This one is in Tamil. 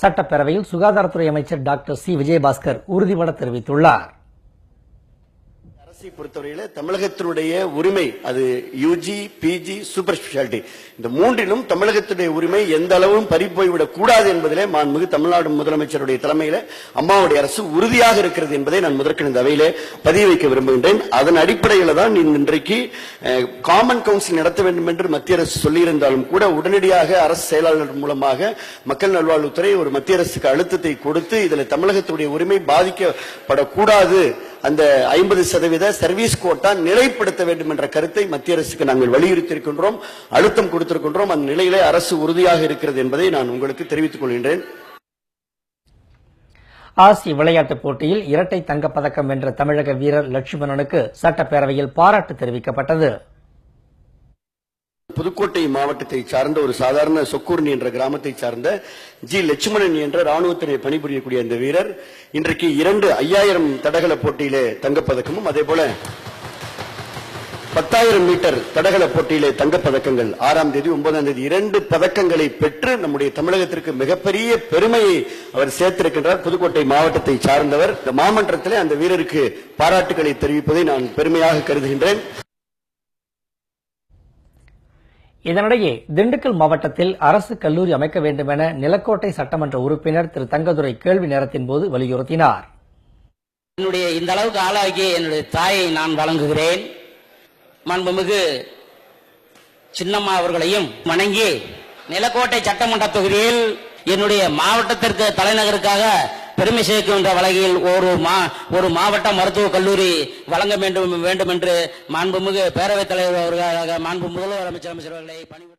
சட்டப்பேரவையில் சுகாதாரத்துறை அமைச்சர் டாக்டர் சி விஜயபாஸ்கர் உறுதிபட தெரிவித்துள்ளார். அரசை பொறுத்தவரையில தமிழகத்தினுடைய உரிமை அது யூஜி, பிஜி, சூப்பர் ஸ்பெஷாலிட்டி இந்த மூன்றிலும் தமிழகத்துடைய உரிமை எந்த அளவும் பறிப்போய்விடக் கூடாது என்பதிலே மாண்புமிகு தமிழ்நாடு முதலமைச்சருடைய தலைமையில அம்மாவுடைய அரசு உறுதியாக இருக்கிறது என்பதை நான் முதற்கண் இந்த அவையிலே பதிவு வைக்க விரும்புகின்றேன். அதன் அடிப்படையில் தான் இன்றைக்கு காமன் கவுன்சில் நடத்த வேண்டும் என்று மத்திய அரசு சொல்லியிருந்தாலும் கூட உடனடியாக அரசு செயலாளர் மூலமாக மக்கள் நல்வாழ்வுத்துறை ஒரு மத்திய அரசுக்கு அழுத்தத்தை கொடுத்து இதில் தமிழகத்துடைய உரிமை பாதிக்கப்படக்கூடாது, அந்த 50% சர்வீஸ் கோட்டா நிலைப்படுத்த வேண்டும் என்ற கருத்தை மத்திய அரசுக்கு நாங்கள் வலியுறுத்தியிருக்கின்றோம், அழுத்தம் கொடுத்திருக்கின்றோம். அந்த நிலையிலே அரசு உறுதியாக இருக்கிறது என்பதை நான் உங்களுக்கு தெரிவித்துக் கொள்கின்றேன். ஆசிய விளையாட்டுப் போட்டியில் இரட்டை தங்கப்பதக்கம் வென்ற தமிழக வீரர் லட்சுமணனுக்கு சட்டப்பேரவையில் பாராட்டு தெரிவிக்கப்பட்டது. புதுக்கோட்டை மாவட்டத்தை சார்ந்த ஒரு சாதாரண சொக்கூர்ணி என்ற கிராமத்தை சார்ந்த ஜி லட்சுமணன் என்ற ராணுவத்தினை பணிபுரியக்கூடிய இந்த வீரர் இன்றைக்கு 5000 தடகள போட்டியிலே தங்கப்பதக்கமும் அதேபோல 10,000 மீட்டர் தடகள போட்டியிலே தங்கப்பதக்கங்கள் 6ஆம் தேதி 9ஆம் தேதி 2 பதக்கங்களை பெற்று நம்முடைய தமிழகத்திற்கு மிகப்பெரிய பெருமையை அவர் சேர்த்திருக்கின்றார். புதுக்கோட்டை மாவட்டத்தை சார்ந்தவர். இந்த மாமன்றத்திலே அந்த வீரருக்கு பாராட்டுகளை தெரிவிப்பதை நான் பெருமையாக கருதுகின்றேன். இதனிடையே திண்டுக்கல் மாவட்டத்தில் அரசு கல்லூரி அமைக்க வேண்டும் என நிலக்கோட்டை சட்டமன்ற உறுப்பினர் திரு தங்கதுரை கேள்வி நேரத்தின் போது வலியுறுத்தினார். என்னுடைய இந்த அளவுக்கு ஆளாகிய என்னுடைய தாயை நான் வழங்குகிறேன். மாண்புமிகு சின்னம்மா அவர்களையும் வணங்கி நிலக்கோட்டை சட்டமன்ற தொகுதியில் என்னுடைய மாவட்டத்திற்கு தலைநகருக்காக பெருமை சேர்க்கின்ற வகையில் ஒரு மாவட்ட மருத்துவக் கல்லூரி வழங்க வேண்டும் என்று மாண்புமிகு பேரவைத் தலைவர் அவர்களாக மாண்பு முதல்வர் அமைச்சர் அவர்களை பணிவு